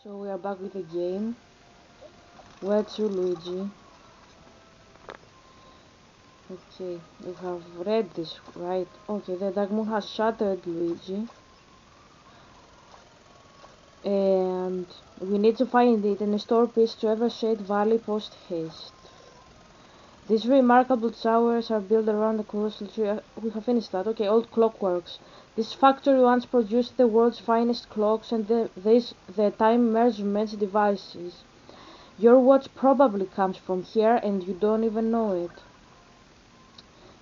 So we are back with the game. Where to, Luigi? Okay, we have read this, right? Okay, the dark moon has shattered, Luigi. And we need to find it and restore peace to Evershade Valley post haste. These remarkable towers are built around the colossal tree. We have finished that. Okay, old clockworks. This factory once produced the world's finest clocks and the time measurements devices. Your watch probably comes from here and you don't even know it.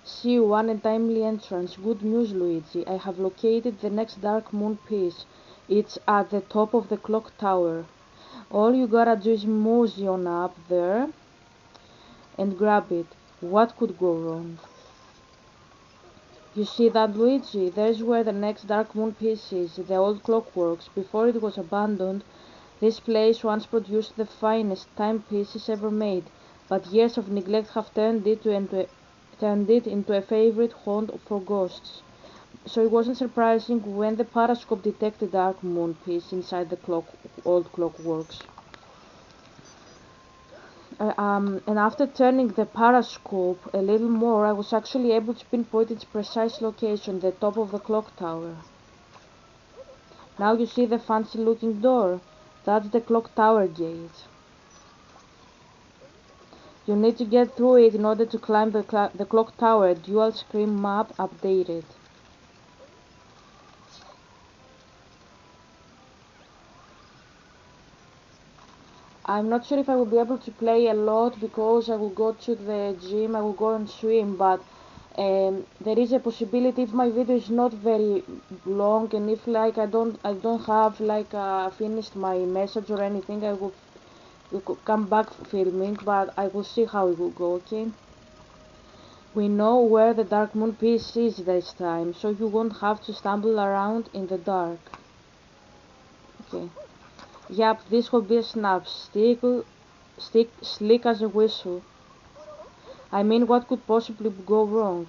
See one untimely entrance. Good news, Luigi. I have located the next dark moon piece. It's at the top of the clock tower. All you gotta do is mosey on up there and grab it. What could go wrong? You see that, Luigi? There's where the next dark moon piece is, the old clockworks. Before it was abandoned, this place once produced the finest timepieces ever made, but years of neglect have turned it into a favorite haunt for ghosts. So it wasn't surprising when the parascope detected dark moon piece inside the old clockworks. And after turning the parascope a little more, I was actually able to pinpoint its precise location, the top of the clock tower. Now you see the fancy looking door. That's the clock tower gate. You need to get through it in order to climb the clock tower. Dual screen map updated. I'm not sure if I will be able to play a lot because I will go to the gym, I will go and swim, but there is a possibility if my video is not very long and if like I don't have like finished my message or anything, I will come back filming, but I will see how it will go, okay? We know where the dark moon piece is this time, so you won't have to stumble around in the dark. Okay. Yep, this will be a snap. Slick as a whistle. I mean, what could possibly go wrong?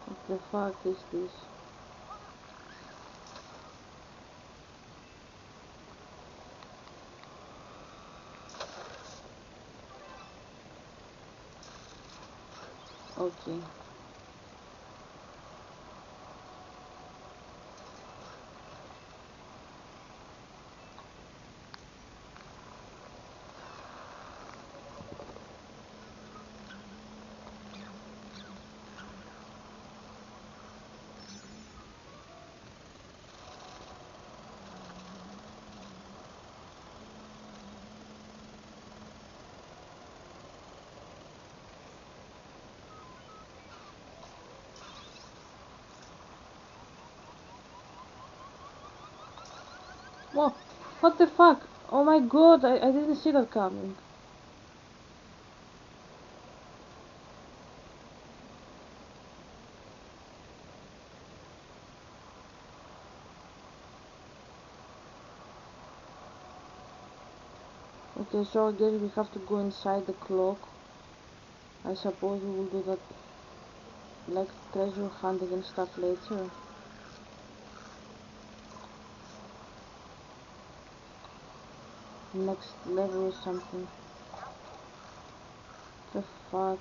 What the fuck is this? Okay. Whoa, what the fuck? Oh my god, I didn't see that coming. Okay, so I guess we have to go inside the clock. I suppose we will do that like treasure hunting and stuff later. Next level or something. The fuck?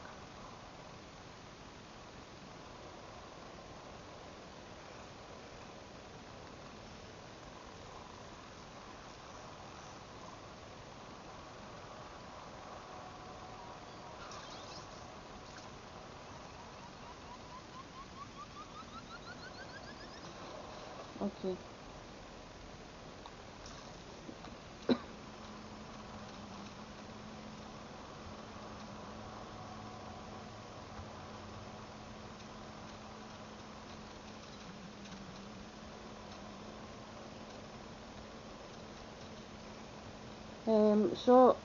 Okay. So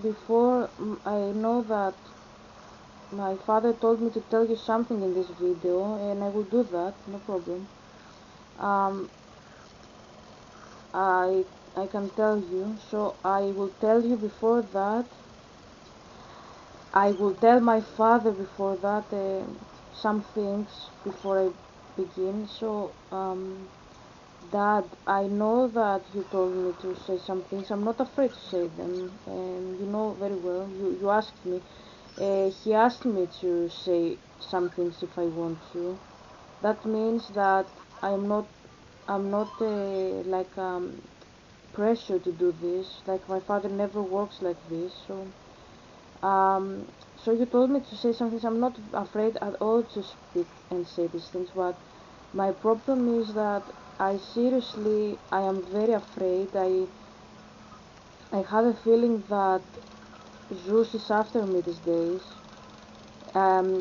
before I know that my father told me to tell you something in this video, and I will do that, no problem. Um, I I can tell you. So I will tell you before that. I will tell my father before that some things before I begin. So Dad, I know that you told me to say some things. I'm not afraid to say them, and you know very well. You asked me. He asked me to say some things if I want to. That means that I'm not like pressure to do this. Like my father never works like this. Um, so you told me to say some things. I'm not afraid at all to speak and say these things, but my problem is that I am very afraid. I have a feeling that Zeus is after me these days.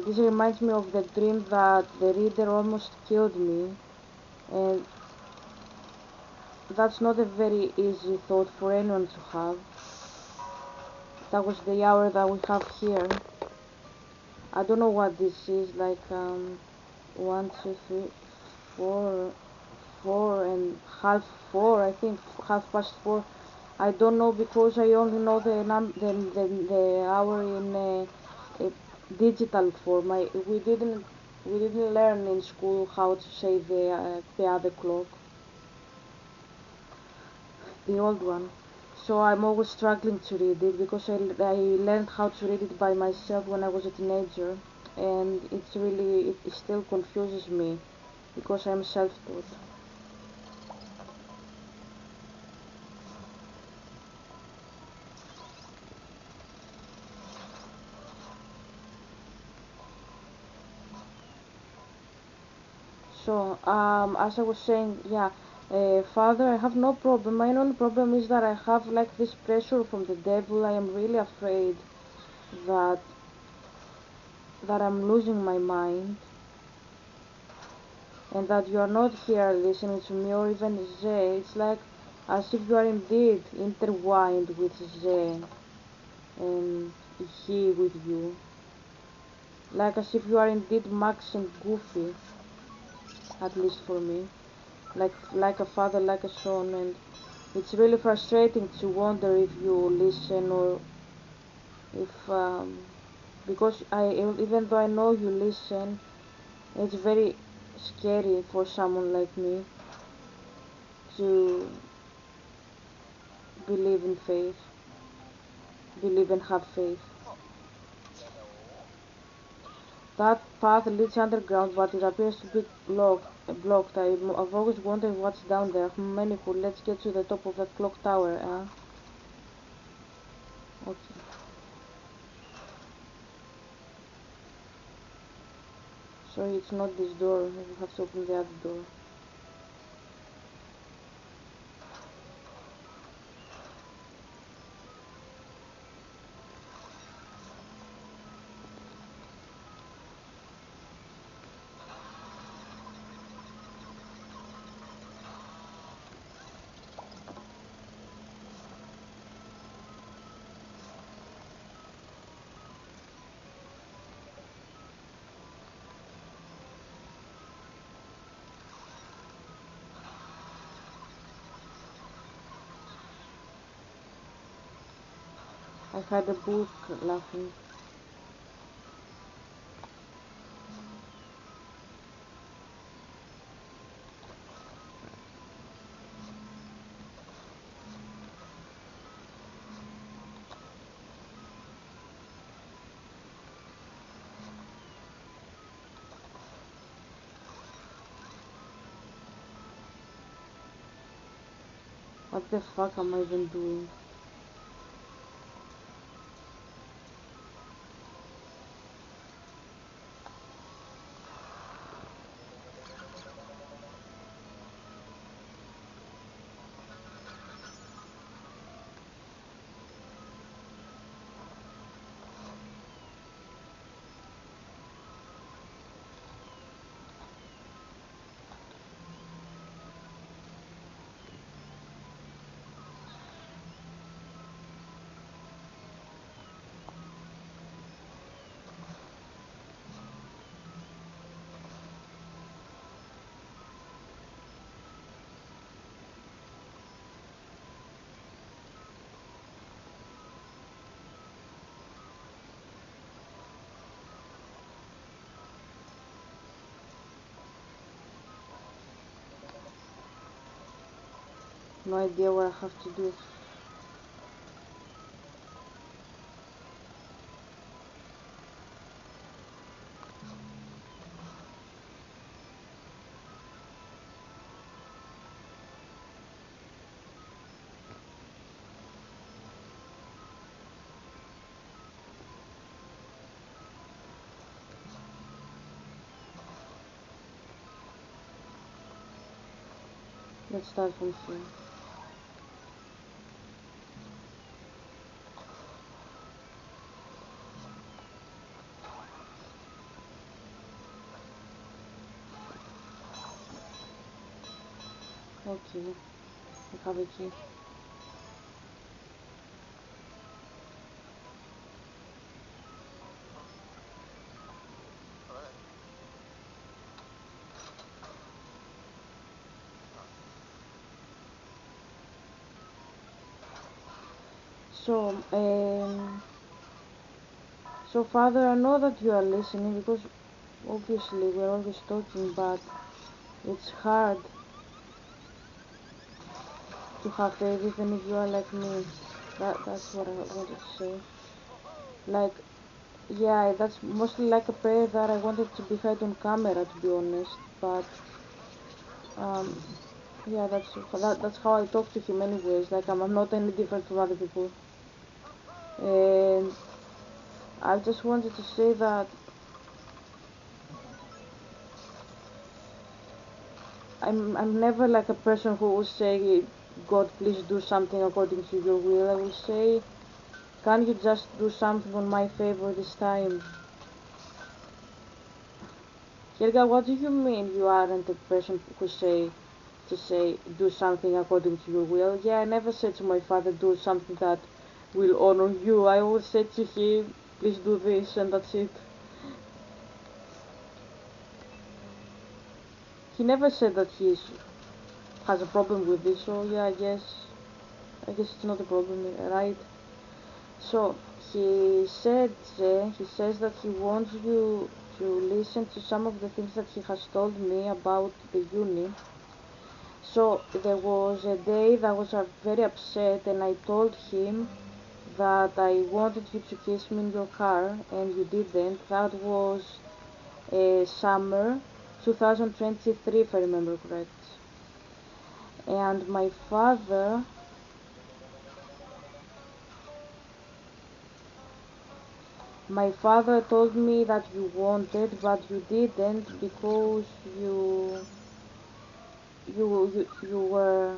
This reminds me of the dream that the reader almost killed me, and that's not a very easy thought for anyone to have. That was the hour that we have here. I don't know what this is, like 1, 2, 3, 4, 4:30, I think 4:30. I don't know because I only know the hour in digital form. We didn't learn in school how to say the other clock, the old one. So I'm always struggling to read it because I learned how to read it by myself when I was a teenager, and it still confuses me because I'm self-taught. So, as I was saying, yeah, Father, I have no problem. My only problem is that I have like this pressure from the devil. I am really afraid that I'm losing my mind, and that you are not here listening to me or even Ze. It's like as if you are indeed intertwined with Ze and he with you. Like as if you are indeed Max and Goofy, at least for me. Like a father, like a son, and it's really frustrating to wonder if you listen or if because even though I know you listen, it's very scary for someone like me to believe in faith, believe and have faith. That path leads underground, but it appears to be blocked. I've always wondered what's down there. Many cool. Let's get to the top of that clock tower. Okay. Sorry, it's not this door. We have to open the other door. I had a book laughing. What the fuck am I even doing? No idea what I have to do. Let's start from here. Okay, I have a key. So, so Father, I know that you are listening because obviously we're always talking, but it's hard to have faith even if you are like me. That's what I wanted to say. Like, yeah, that's mostly like a prayer that I wanted to be heard on camera, to be honest. But um, yeah, that's how I talk to him anyways. Like I'm not any different from other people. And I just wanted to say that I'm never like a person who will say, God, please do something according to your will. I will say, can you just do something on my favor this time? Helga, what do you mean you aren't a person who say to say do something according to your will? Yeah, I never said to my father do something that will honor you. I always said to him, please do this, and that's it. He never said that he has a problem with this, so yeah, I guess it's not a problem, right? So he says that he wants you to listen to some of the things that he has told me about the uni. So there was a day that I was very upset, and I told him that I wanted you to kiss me in your car, and you didn't. That was summer 2023, if I remember correct. And my father told me that you wanted, but you didn't because you were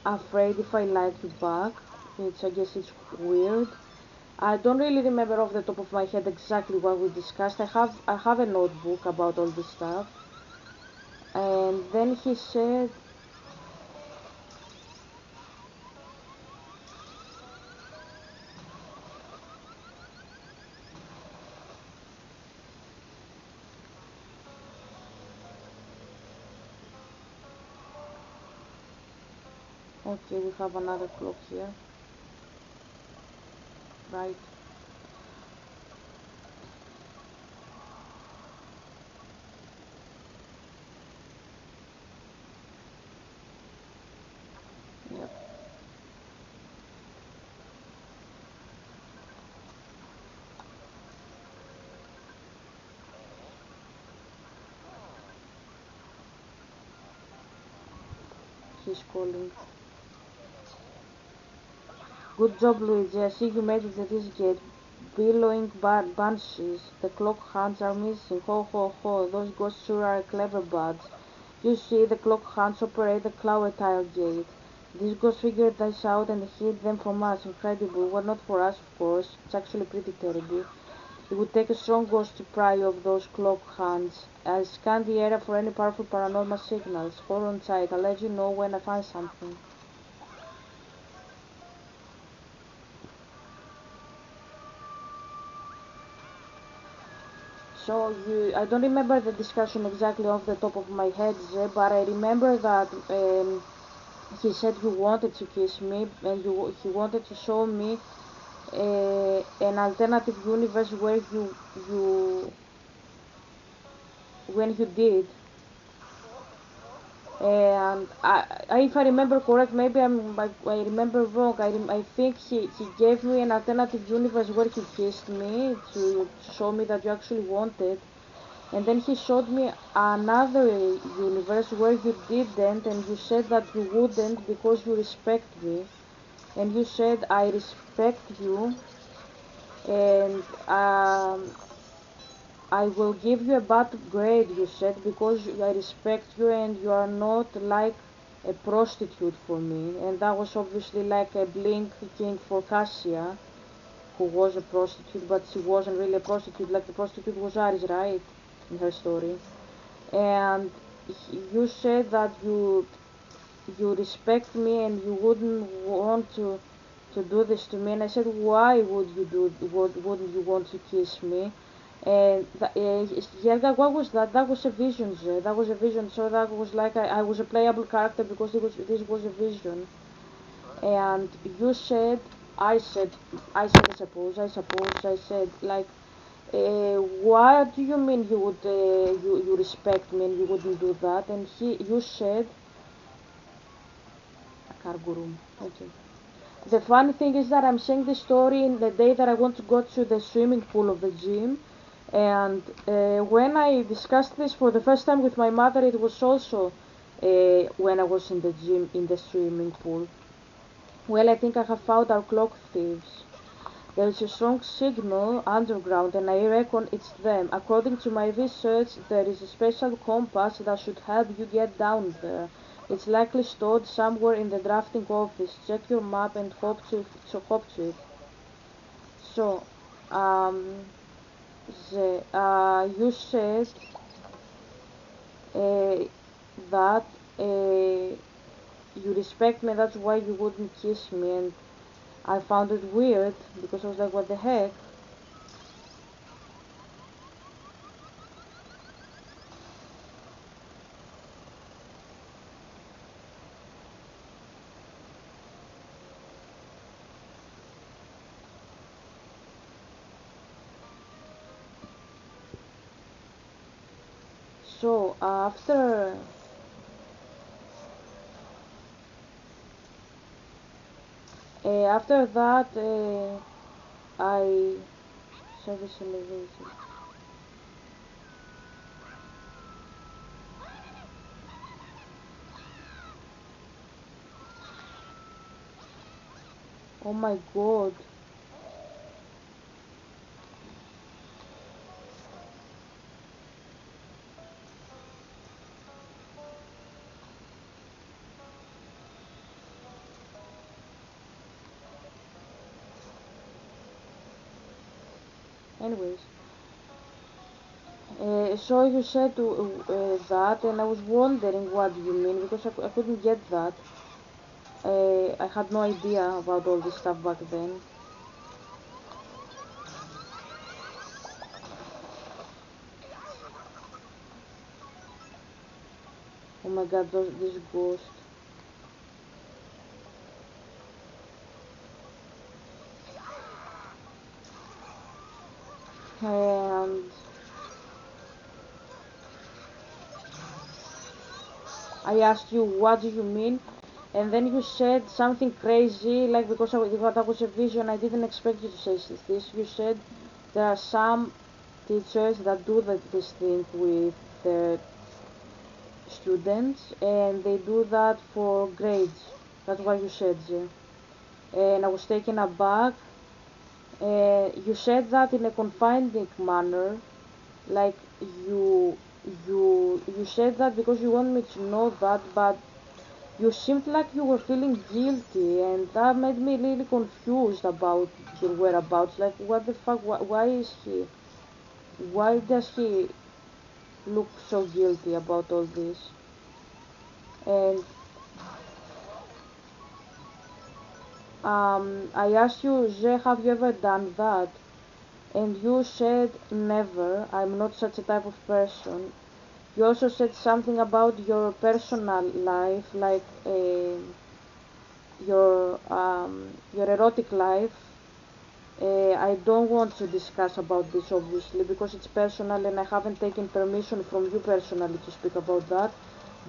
afraid if I like you back, which I guess is weird. I don't really remember off the top of my head exactly what we discussed. I have a notebook about all this stuff. And then he said, okay, we have another clock here, right? Yep, he's calling. Good job, Luigi. I see you made it to this gate. Billowing banshees. The clock hands are missing. Ho ho ho. Those ghosts sure are clever buds. You see, the clock hands operate the clower tile gate. These ghosts figured this out and hid them from us. Incredible. Well, not for us, of course. It's actually pretty terrible. It would take a strong ghost to pry off those clock hands. I scan the area for any powerful paranormal signals. Hold on tight. I'll let you know when I find something. So I don't remember the discussion exactly off the top of my head, but I remember that he said you wanted to kiss me, and he wanted to show me an alternative universe where you when you did. And if I remember correct, maybe I remember wrong. I think he gave me an alternative universe where he kissed me to show me that you actually wanted, and then he showed me another universe where you didn't, and you said that you wouldn't because you respect me, and you said I respect you, and I will give you a bad grade, you said, because I respect you and you are not like a prostitute for me. And that was obviously like a blinking for Cassia, who was a prostitute, but she wasn't really a prostitute. Like the prostitute was Aris, right, in her story. And you said that you respect me and you wouldn't want to do this to me. And I said, why wouldn't you want to kiss me? And yeah, what was that? That was a vision, that was a vision. So that was like I was a playable character because this was a vision. And you said, I said, I said like, what do you mean you would you respect me and you wouldn't do that? And you said, cargo room. Okay. The funny thing is that I'm saying this story in the day that I want to go to the swimming pool of the gym. And when I discussed this for the first time with my mother, it was also when I was in the gym, in the swimming pool. Well, I think I have found our clock thieves. There is a strong signal underground and I reckon it's them. According to my research, there is a special compass that should help you get down there. It's likely stored somewhere in the drafting office. Check your map and hope to it. So, um, you said uh, that you respect me, that's why you wouldn't kiss me, and I found it weird because I was like, what the heck? So after that, I service elevator. Oh my god. Anyways, so you said that, and I was wondering what you mean because I couldn't get that. I had no idea about all this stuff back then. Oh my god, this ghost. And I asked you, what do you mean? And then you said something crazy, like because that was a vision, I didn't expect you to say this. You said there are some teachers that do this thing with their students, and they do that for grades. That's what you said, yeah. And I was taken aback. You said that in a confiding manner, like you said that because you want me to know that, but you seemed like you were feeling guilty, and that made me really confused about your whereabouts. Like, what the fuck? Why is he? Why does he look so guilty about all this? And I asked you, Zhe, have you ever done that? And you said never. I'm not such a type of person. You also said something about your personal life, like your erotic life. I don't want to discuss about this obviously because it's personal and I haven't taken permission from you personally to speak about that.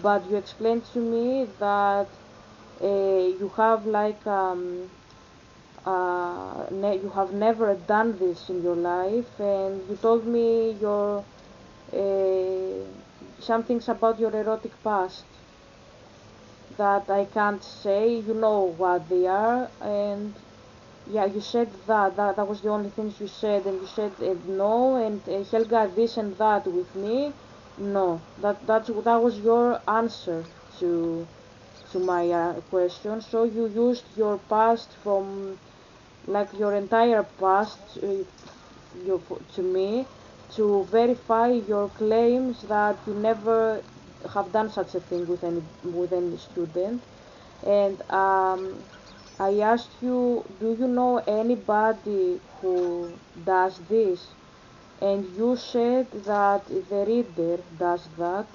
but you explained to me that you have like you have never done this in your life, and you told me your some things about your erotic past that I can't say. You know what they are, and yeah, you said that was the only things you said, and you said no, and Helga this and that with me. No, that was your answer to my question. So you used your past from like your entire past to me to verify your claims that you never have done such a thing with any student. And I asked you, do you know anybody who does this? And you said that the reader does that.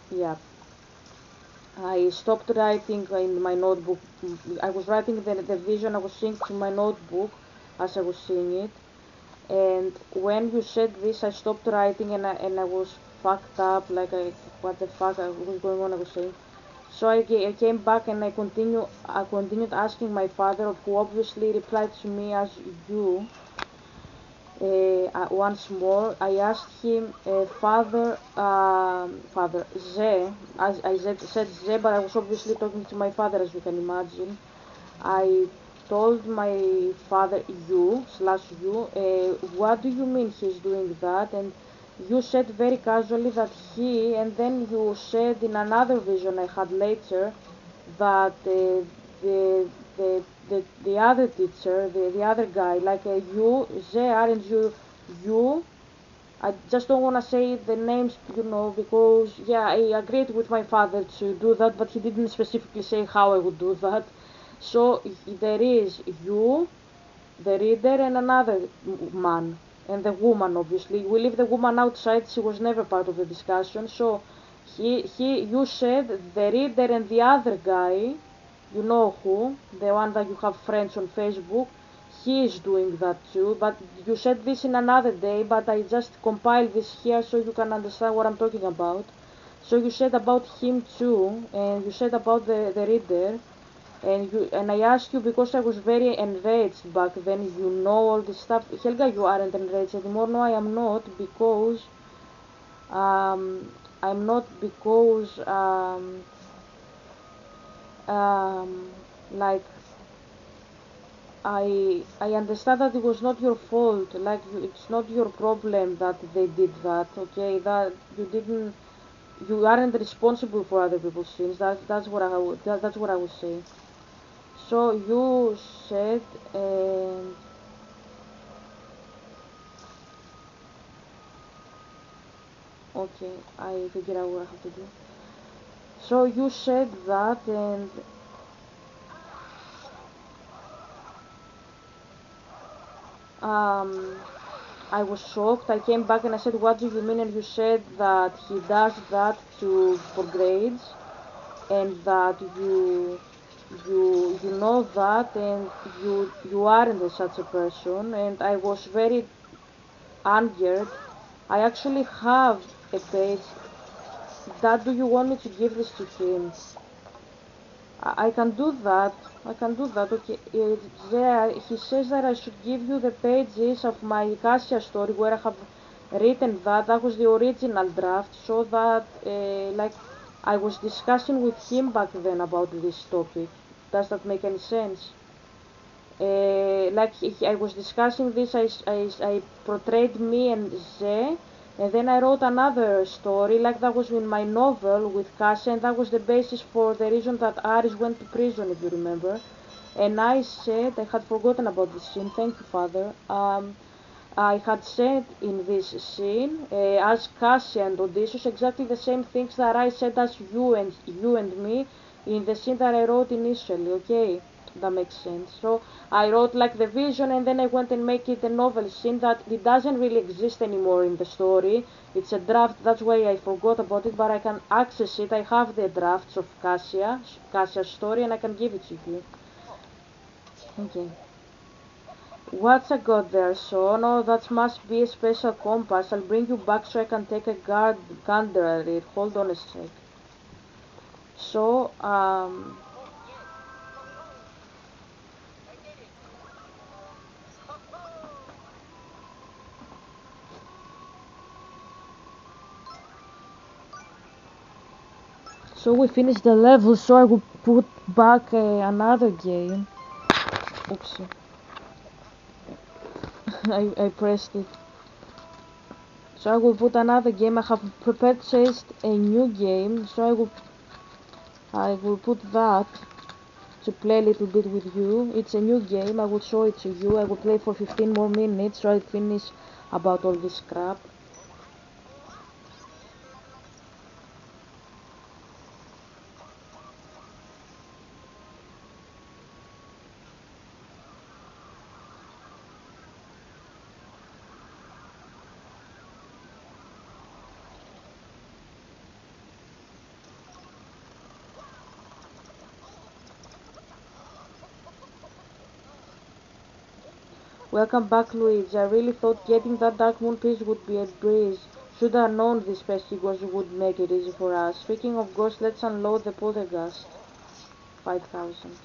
Yeah. I stopped writing in my notebook. I was writing the vision I was seeing to my notebook as I was seeing it. And when you said this, I stopped writing, and I was fucked up. Like, what the fuck was going on? I was saying. So I came back, and I continued asking my father, who obviously replied to me as you. Once more, I asked him, Father Ze, said Ze, but I was obviously talking to my father, as you can imagine. I told my father, you, what do you mean he's doing that? And you said very casually that and then you said in another vision I had later that the, the other teacher, the other guy, like aren't you, I just don't want to say the names, because yeah, I agreed with my father to do that, but he didn't specifically say how I would do that. So there is you, the reader, and another man, and the woman. Obviously, we leave the woman outside. She was never part of the discussion. So you said the reader and the other guy, you know who, the one that you have friends on Facebook, he is doing that too. But you said this in another day, but I just compiled this here so you can understand what I'm talking about. So you said about him too, and you said about the reader, and I asked you because I was very enraged back then. You know all this stuff. Helga, you aren't enraged anymore. No, I am not, because I'm not because um, like I understand that it was not your fault. Like it's not your problem that they did that. Okay, that you didn't. You aren't responsible for other people's sins. That's what I was saying. So you said, and okay, I figured out what I have to do. So you said that, and um, I was shocked. I came back and I said, "What do you mean?" And you said that he does that to for grades, and that you know that, and you aren't such a person. And I was very angered. I actually have a page. That do you want me to give this to him? I can do that. I can do that. Okay. There, he says that I should give you the pages of my Cassia story where I have written that. That was the original draft, so that, like, I was discussing with him back then about this topic. Does that make any sense? Like, I was discussing this, I portrayed me and Ze, and then I wrote another story, like that was in my novel with Cassia, and that was the basis for the reason that Aris went to prison, if you remember. And I said, I had forgotten about this scene, thank you, Father. I had said in this scene, as Cassia and Odysseus, exactly the same things that I said as you and me in the scene that I wrote initially, okay? That makes sense. So I wrote like the vision, and then I went and make it a novel scene that it doesn't really exist anymore in the story. It's a draft, that's why I forgot about it, but I can access it. I have the drafts of Cassia's story, and I can give it to you. Okay. What's I got there, son? Oh, that must be a special compass. I'll bring you back so I can take a gander at it. Hold on a sec. So, so we finished the level, so I will put back another game. Oops. I pressed it. So I will put another game. I have purchased a new game, so I will put that to play a little bit with you. It's a new game. I will show it to you. I will play for 15 more minutes so I finish about all this crap. Welcome back, Luigi. I really thought getting that Dark Moon piece would be a breeze. Should have known these pesky ghosts would make it easy for us. Speaking of ghosts, let's unload the poltergeist. 5,000.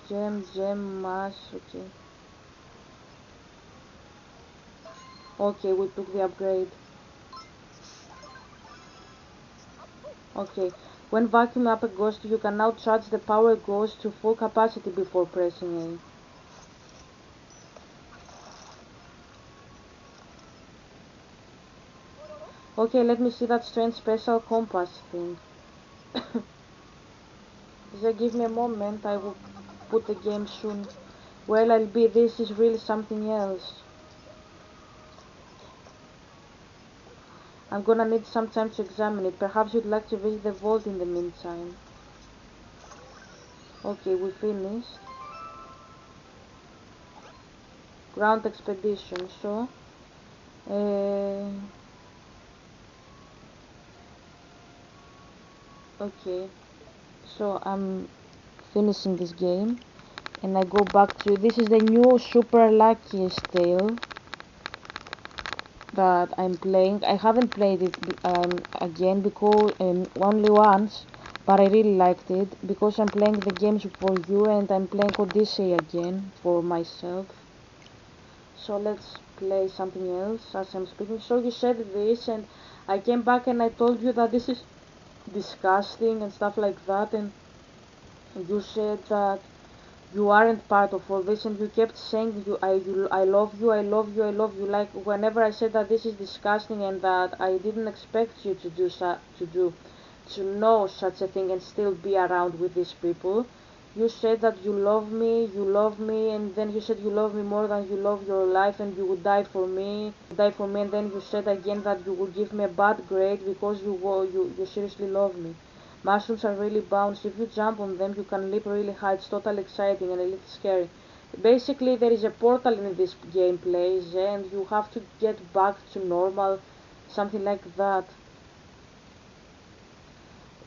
Gem, mass, okay. Okay, we took the upgrade. Okay. When vacuuming up a ghost, you can now charge the power ghost to full capacity before pressing A. Okay, let me see that strange special compass thing. Just give me a moment, I will put the game soon. Well, this is really something else. I'm gonna need some time to examine it. Perhaps you'd like to visit the vault in the meantime. Okay, we finished. Ground expedition, so... Uh, okay, so I'm finishing this game. And I go back to... This is the new Super Luckiest Tale that I'm playing. I haven't played it again because only once, but I really liked it because I'm playing the games for you and I'm playing Odyssey again for myself. So let's play something else as I'm speaking. So you said this and I came back and I told you that this is disgusting and stuff like that, and you said that you aren't part of all this and you kept saying I love you, I love you, I love you, like whenever I said that this is disgusting and that I didn't expect you to know such a thing and still be around with these people. You said that you love me, and then you said you love me more than you love your life and you would die for me, and then you said again that you would give me a bad grade because you seriously love me. Mushrooms are really bouncy. If you jump on them, you can leap really high. It's totally exciting and a little scary. Basically, there is a portal in this gameplay, and you have to get back to normal, something like that.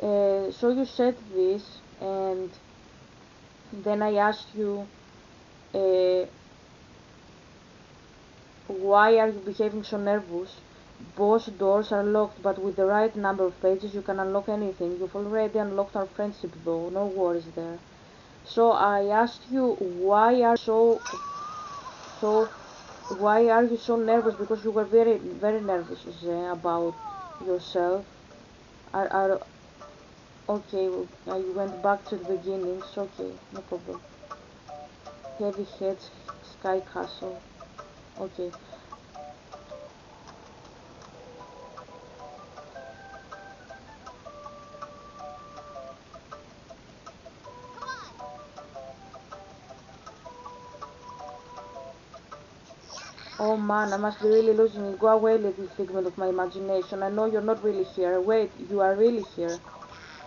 So you said this, and then I asked you, uh, why are you behaving so nervous? Both doors are locked, but with the right number of pages you can unlock anything. You've already unlocked our friendship though, no worries there. So I asked you so why are you so nervous? Because you were very nervous about yourself. Are okay? I went back to the beginning. So okay, no problem. Heavy heads, sky castle. Okay. Oh man, I must be really losing it. Go away, little figment of my imagination. I know you're not really here. Wait, you are really here.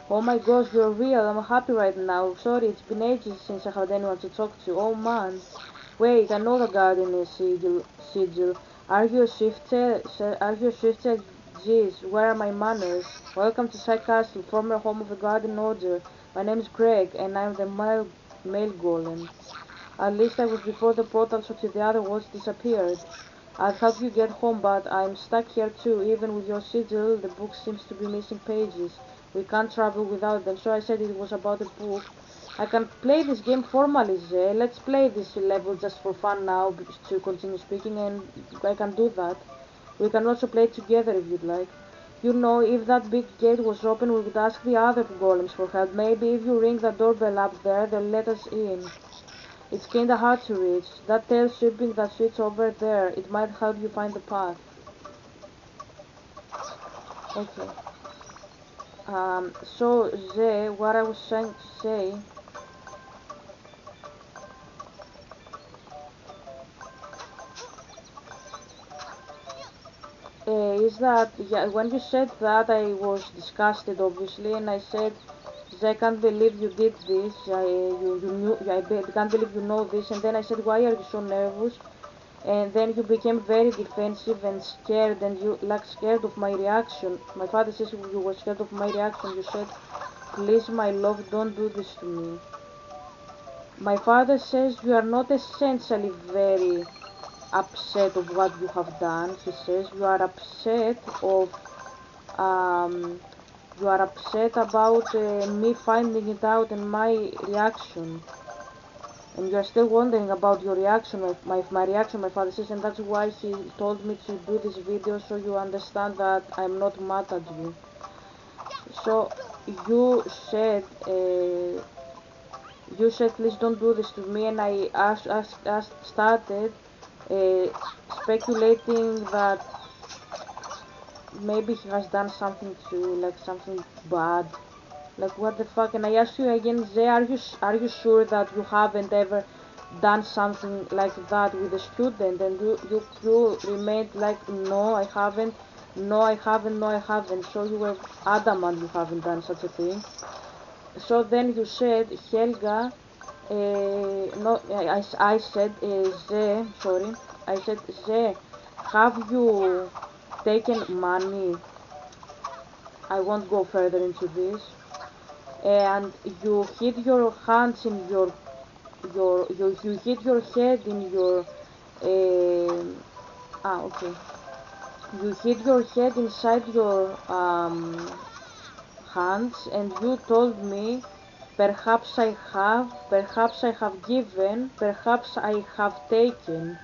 Oh my gosh, you're real. I'm happy right now. Sorry, it's been ages since I had anyone to talk to. Oh man. Wait, I know the garden is sigil. Are you a shifter? Are you a shifter? Jeez, where are my manners? Welcome to Sky Castle, former home of the Garden Order. My name is Greg, and I'm the male golem. At least I was before the portal so to the other worlds disappeared. I'd help you get home, but I'm stuck here too. Even with your sigil, the book seems to be missing pages. We can't travel without them, so I said it was about a book. I can play this game formally, Zay. Let's play this level just for fun now to continue speaking, and I can do that. We can also play together if you'd like. You know, if that big gate was open, we would ask the other golems for help. Maybe if you ring the doorbell up there, they'll let us in. It's kinda hard to reach. That tail sweeping that switch over there, it might help you find the path. Okay. So, Zay, what I was trying to say is that, yeah, when you said that, I was disgusted, obviously, and I said, I can't believe you did this. Can't believe you know this. And then I said, why are you so nervous? And then you became very defensive and scared, and you like scared of my reaction. My father says you were scared of my reaction. You said, please, my love, don't do this to me. My father says you are not essentially very upset of what you have done. He says you are upset of um, you are upset about me finding it out and my reaction, and you are still wondering about your reaction, my reaction, my father says, and that's why he told me to do this video so you understand that I'm not mad at you. So you said please don't do this to me, and I started uh, speculating that maybe he has done something to like something bad. Like what the fuck? And I ask you again, Zay, are you sure that you haven't ever done something like that with a student? And you remained like, no, I haven't, no, I haven't, no, I haven't. So you were adamant you haven't done such a thing. So then you said, Helga, no, I said, Zay, sorry, I said, Zay, have you taken money? I won't go further into this. And you hit your hands in you hit your head in your okay, you hit your head inside your hands, and you told me perhaps I have given, perhaps I have taken.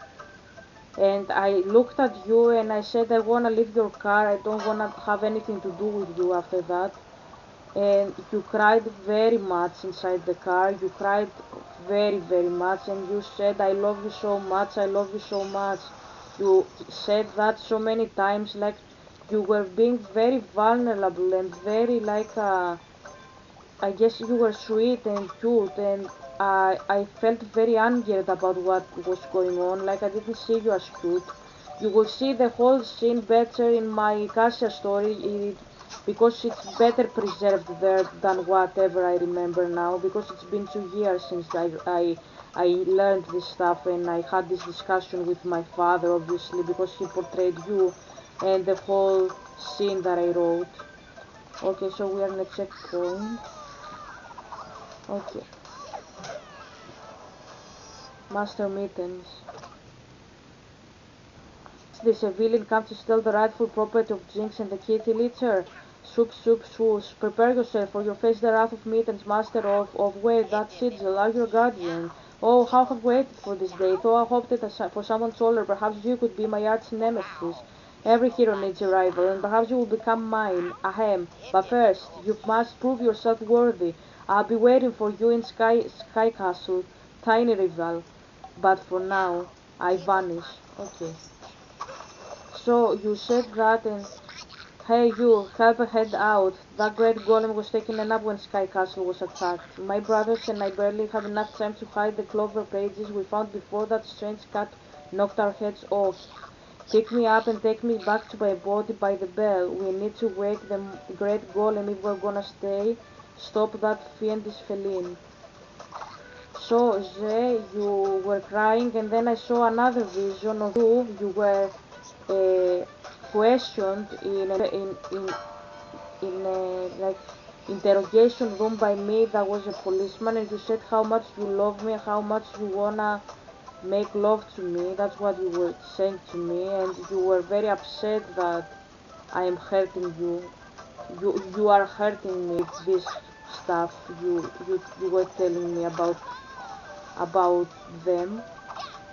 And I looked at you and I said, I wanna leave your car, I don't wanna have anything to do with you after that. And you cried very much inside the car. You cried very, very much, and you said, I love you so much, I love you so much. You said that so many times, like you were being very vulnerable and very like, I guess you were sweet and cute, and I felt very angered about what was going on. Like I didn't see you as cute. You will see the whole scene better in my Cassia story because it's better preserved there than whatever I remember now. Because it's been 2 years since I learned this stuff, and I had this discussion with my father, obviously, because he portrayed you and the whole scene that I wrote. Okay, so we are in a checkpoint. Okay. Master Mittens. The civilian comes to steal the rightful property of Jinx and the kitty litter. Soup, soup, swoosh. Prepare yourself, for you face the wrath of Mittens, master of wait, that sigil, are your guardian. Oh, how I've waited for this day, though I hoped that for someone taller, perhaps you could be my arch nemesis. Every hero needs a rival, and perhaps you will become mine. Ahem. But first, you must prove yourself worthy. I'll be waiting for you in Sky Castle, tiny rival. But for now, I vanish. Okay. So you said that, and hey you, help a head out. That great golem was taking a nap when Sky Castle was attacked. My brothers and I barely had enough time to hide the clover pages we found before that strange cat knocked our heads off. Pick me up and take me back to my body by the bell. We need to wake the great golem if we're gonna stop that fiendish feline. So, Zé, you were crying, and then I saw another vision of you. You were questioned in like interrogation room by me that was a policeman, and you said how much you love me, how much you wanna make love to me. That's what you were saying to me, and you were very upset that I am hurting you. You are hurting me with this stuff you were telling me about them.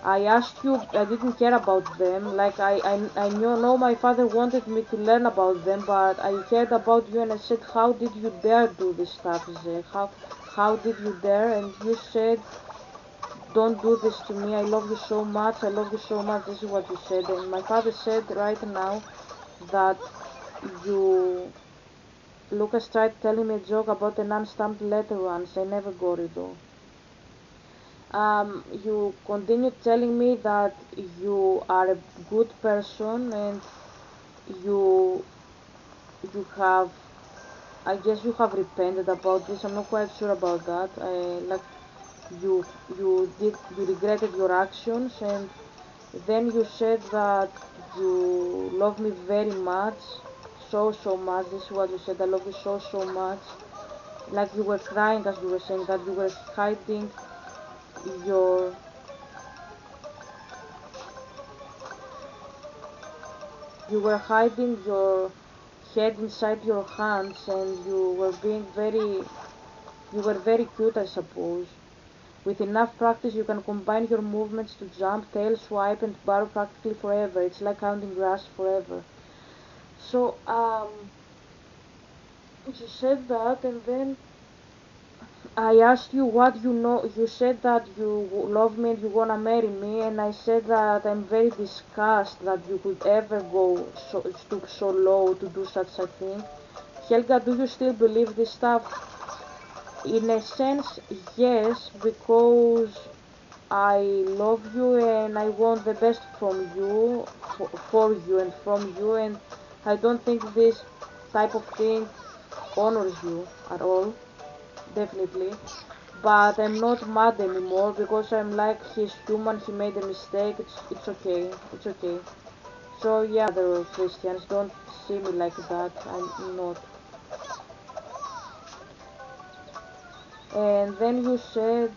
I asked you, I didn't care about them. Like I know my father wanted me to learn about them, but I cared about you, and I said, how did you dare do this stuff, Zé? How did you dare? And you said, don't do this to me. I love you so much. I love you so much. This is what you said. And my father said right now that you Lucas tried telling me a joke about an unstamped letter once. I never got it though. You continue telling me that you are a good person, and you you have, I guess you have repented about this. I'm not quite sure about that. Like you you regretted your actions, and then you said that you love me very much, so much. This is what you said. I love you so much. Like you were crying as you were saying that. You were hiding your your head inside your hands, and you were very cute, I suppose. With enough practice you can combine your movements to jump, tail swipe, and barrel practically forever. It's like counting grass forever. So you said that, and then I asked you what you know. You said that you love me and you wanna marry me, and I said that I'm very disgusted that you could ever go stoop so low to do such a thing. Helga, do you still believe this stuff? In a sense, yes, because I love you and I want the best from you, for you and from you, and I don't think this type of thing honors you at all, definitely. But I'm not mad anymore because I'm like, he's human, he made a mistake, it's okay, it's okay. So yeah, other Christians, don't see me like that, I'm not. And then you said,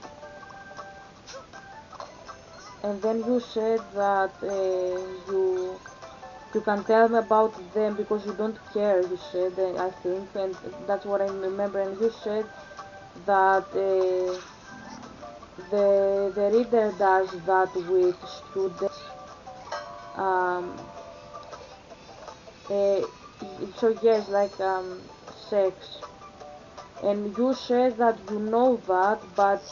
that you can tell me about them because you don't care, you said, I think, and that's what I remember. And you said that the reader does that with students. Um, uh, so yes, like sex. And you said that you know that, but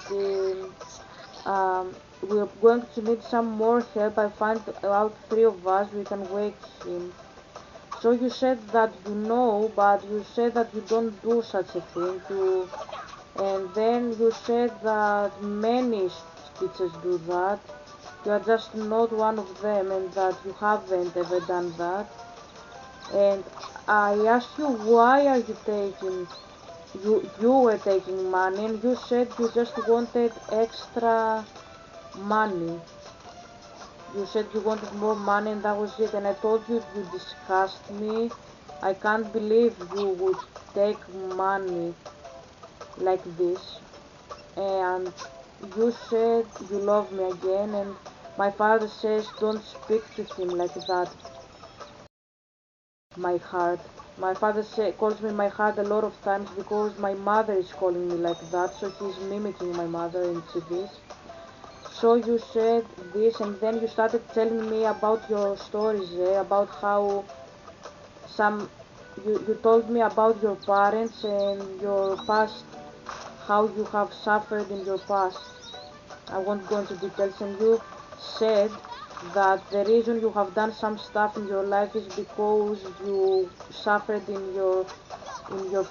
we're going to need some more help. I find out three of us, we can wake him. So you said that you know, but you said that you don't do such a thing. And then you said that many teachers do that. You are just not one of them, and that you haven't ever done that. And I asked you, why are you taking, you were taking money, and you said you just wanted extra money. You said you wanted more money, and that was it. And I told you, you disgust me. I can't believe you would take money like this. And you said you love me again, and my father says don't speak to him like that. My heart. My father calls me my heart a lot of times because my mother is calling me like that, so he's mimicking my mother into this. So you said this, and then you started telling me about your stories, about how some you told me about your parents and your past, how you have suffered in your past. I won't go into details, and you said that the reason you have done some stuff in your life is because you suffered in your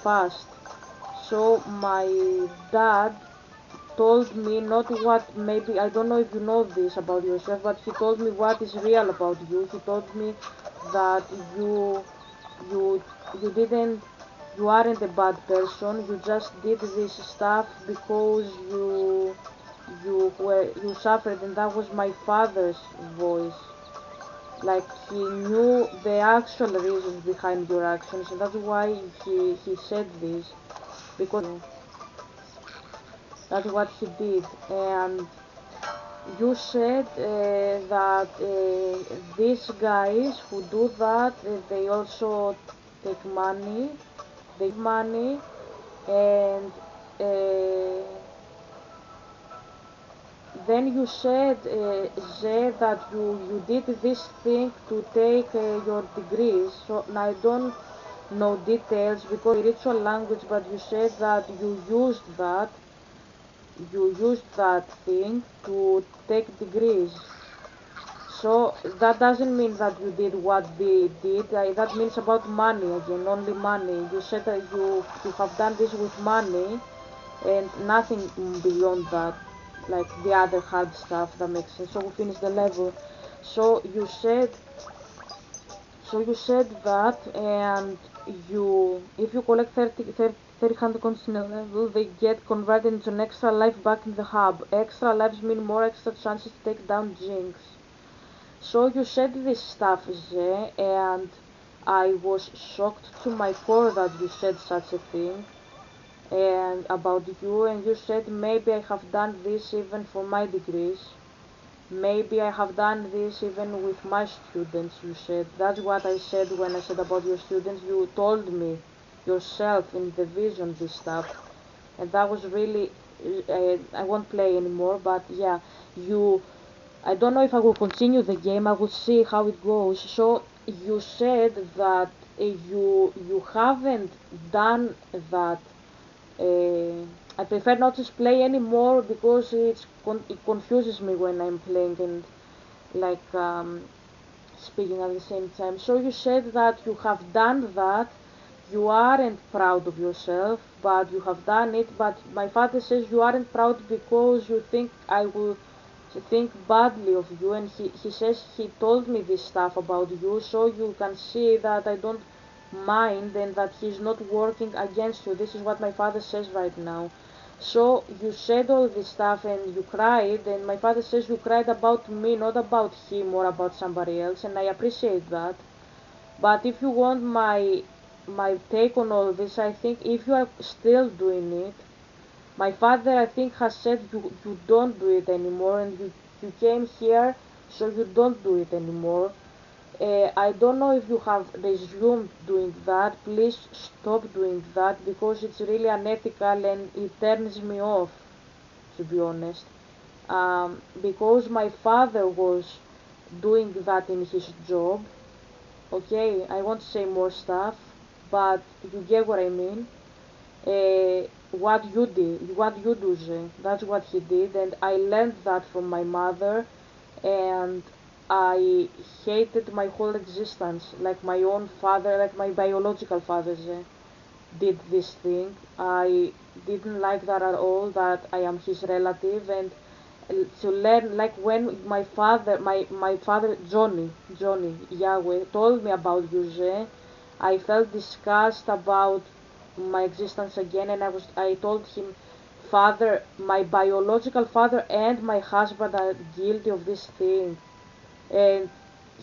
past. So my dad told me not what, maybe I don't know if you know this about yourself, but he told me what is real about you. He told me that you you didn't you aren't a bad person. You just did this stuff because you suffered, and that was my father's voice. Like he knew the actual reasons behind your actions, and that's why he said this. because that's what he did. And you said that these guys who do that, they also take money, they give money, and uh, then you said, Zé, that you did this thing to take your degrees. So I don't know details because spiritual language, but you said that you used that thing to take degrees. So that doesn't mean that you did what they did. That means about money again, only money. You said that you have done this with money and nothing beyond that, like the other hard stuff. That makes sense. So we finished the level. So you said, that, and if you collect 300 coins in a level, they get converted into an extra life back in the hub. Extra lives mean more extra chances to take down Jinx. So you said this stuff, Zé, and I was shocked to my core that you said such a thing and about you, and you said maybe I have done this even for my degrees. Maybe I have done this even with my students, you said. That's what I said when I said about your students. You told me yourself in the vision this stuff. And that was really, I won't play anymore, but yeah, you, I don't know if I will continue the game, I will see how it goes. So you said that you haven't done that. I prefer not to play anymore because it confuses me when I'm playing and like speaking at the same time. So you said that you have done that. You aren't proud of yourself, but you have done it. But my father says you aren't proud because you think I will think badly of you, and he says he told me this stuff about you, so you can see that I don't mind and that he's not working against you. This is what my father says right now. So you said all this stuff and you cried, and my father says you cried about me, not about him or about somebody else, and I appreciate that. But if you want my take on all this, I think if you are still doing it, my father, I think, has said you don't do it anymore, and you came here, so you don't do it anymore. I don't know if you have resumed doing that. Please stop doing that because it's really unethical and it turns me off, to be honest. Because my father was doing that in his job. Okay, I won't say more stuff, but you get what I mean. What you do, Zhe. That's what he did, and I learned that from my mother, and I hated my whole existence, like my own father, like my biological father, Zhe, did this thing. I didn't like that at all, that I am his relative, and to learn, like when my father, Johnny, Yahweh, told me about you, Zhe, I felt disgust about my existence again, and I told him, Father, my biological father and my husband are guilty of this thing. And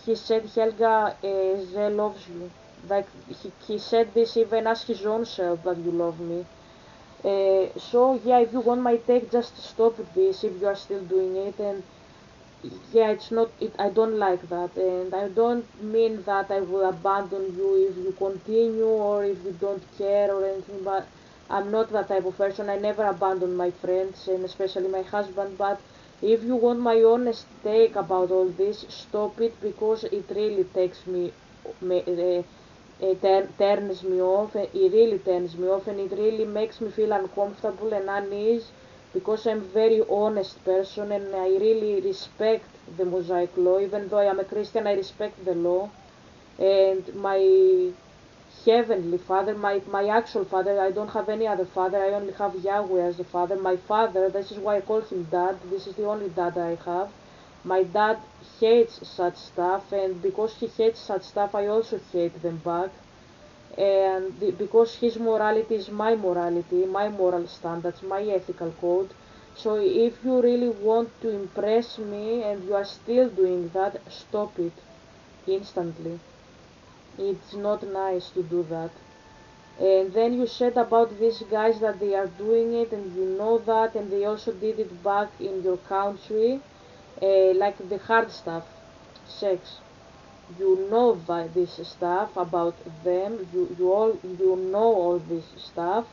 he said, Helga, Zé loves you. Like he said this even as his own self, that you love me. So yeah, if you want my take, just stop this if you are still doing it. And yeah, it's not it. I don't like that, and I don't mean that I will abandon you if you continue or if you don't care or anything. But I'm not that type of person. I never abandon my friends and especially my husband. But if you want my honest take about all this, stop it because it really takes it turns me off. It really turns me off, and it really makes me feel uncomfortable and uneasy because I'm very honest person and I really respect the Mosaic law. Even though I am a Christian, I respect the law. And my heavenly father, my actual father, I don't have any other father. I only have Yahweh as the father. My father, this is why I call him dad. This is the only dad I have. My dad hates such stuff, and because he hates such stuff, I also hate them back. And because his morality is my morality, my moral standards, my ethical code. So if you really want to impress me and you are still doing that, stop it instantly. It's not nice to do that. And then you said about these guys that they are doing it, and you know that, and they also did it back in your country, like the hard stuff, sex. You know this stuff about them. You know all this stuff,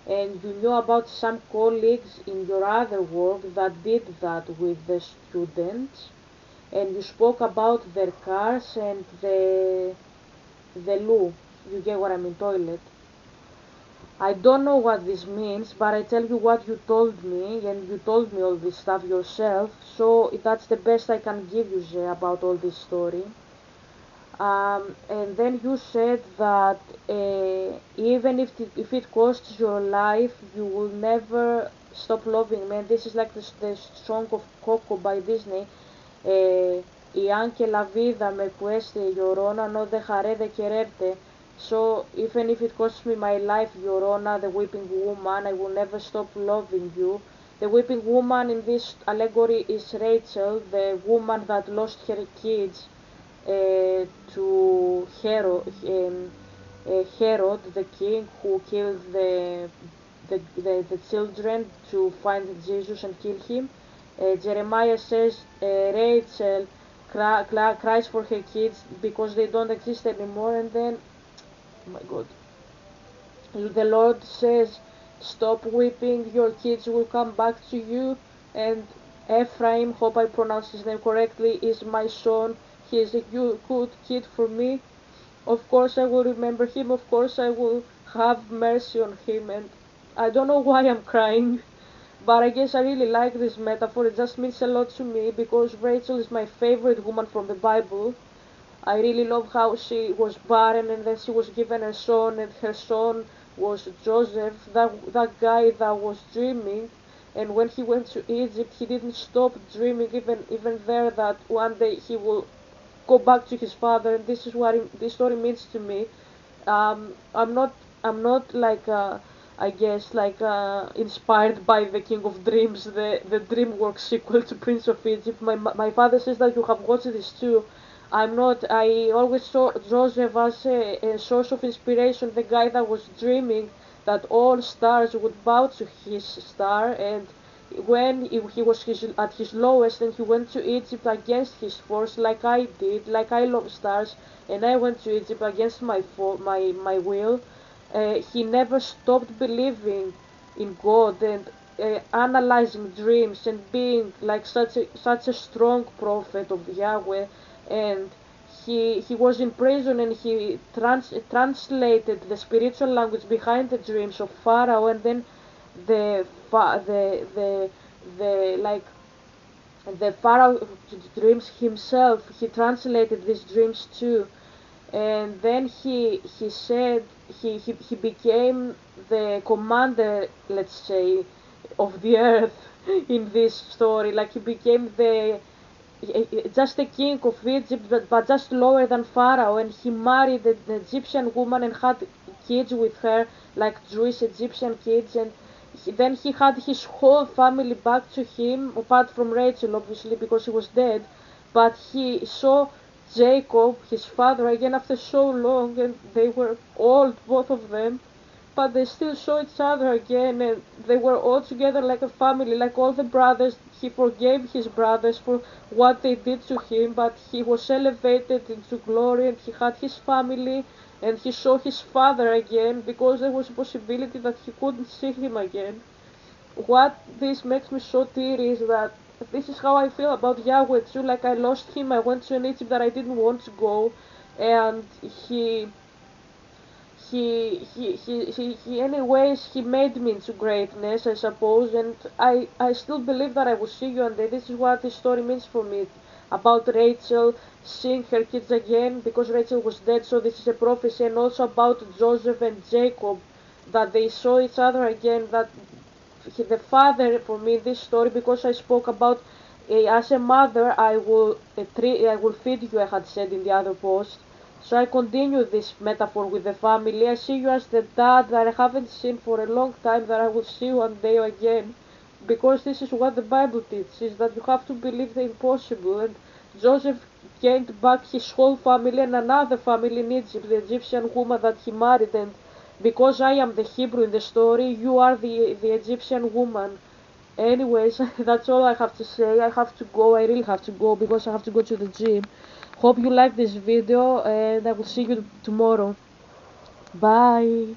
and you knew about some colleagues in your other work that did that with the students, and you spoke about their cars and the loo. You get what I mean, toilet. I don't know what this means, but I tell you what you told me, and you told me all this stuff yourself, so that's the best I can give you, Zé, about all this story. And then you said that even if it costs your life, you will never stop loving. Man, this is like the song of Coco by Disney. Y anche la vida me cueste, llorona, no dejaré de quererte. So even if it costs me my life, Llorona, the weeping woman, I will never stop loving you. The weeping woman in this allegory is Rachel, the woman that lost her kids to Herod, the king who killed the children to find Jesus and kill him. Jeremiah says Rachel cries for her kids because they don't exist anymore, and then, oh my God, the Lord says, stop weeping, your kids will come back to you. And Ephraim, hope I pronounce his name correctly, is my son. He is a good kid for me. Of course I will remember him, of course I will have mercy on him. And I don't know why I'm crying, but I guess I really like this metaphor. It just means a lot to me because Rachel is my favorite woman from the Bible. I really love how she was barren and then she was given a son, and her son was Joseph, that guy that was dreaming. And when he went to Egypt, he didn't stop dreaming, even there, that one day he will go back to his father. And this is what this story means to me. I'm not like I guess like inspired by the King of Dreams, the DreamWorks sequel to Prince of Egypt. My father says that you have watched this too. I'm not. I always saw Joseph as a source of inspiration, the guy that was dreaming that all stars would bow to his star. And when he was at his lowest, and he went to Egypt against his force, like I did, like I love stars, and I went to Egypt against my will. He never stopped believing in God, and analyzing dreams, and being like such a strong prophet of Yahweh. And he was in prison, and he translated the spiritual language behind the dreams of Pharaoh. And then the fa- the like the Pharaoh dreams himself, he translated these dreams too. And then he said he became the commander, let's say, of the earth in this story. Like he became the just a king of Egypt, but just lower than Pharaoh. And he married an Egyptian woman and had kids with her, like Jewish Egyptian kids. And then he had his whole family back to him, apart from Rachel, obviously, because he was dead. But he saw Jacob, his father, again after so long, and they were old, both of them, but they still saw each other again, and they were all together like a family, like all the brothers. He forgave his brothers for what they did to him, but he was elevated into glory, and he had his family, and he saw his father again, because there was a possibility that he couldn't see him again. What this makes me so teary is that this is how I feel about Yahweh too. Like I lost him, I went to an Egypt that I didn't want to go, and he anyways he made me into greatness, I suppose. And I still believe that I will see you, and this is what this story means for me, about Rachel seeing her kids again, because Rachel was dead. So this is a prophecy. And also about Joseph and Jacob, that they saw each other again, that the father for me in this story, because I spoke about as a mother I will feed you, I had said in the other post. So I continue this metaphor with the family. I see you as the dad that I haven't seen for a long time, that I will see one day again, because this is what the Bible teaches, that you have to believe the impossible. And Joseph gained back his whole family and another family in Egypt, the Egyptian woman that he married. And because I am the Hebrew in the story, you are the Egyptian woman. Anyways, that's all I have to say. I have to go. I really have to go because I have to go to the gym. Hope you like this video and I will see you tomorrow. Bye.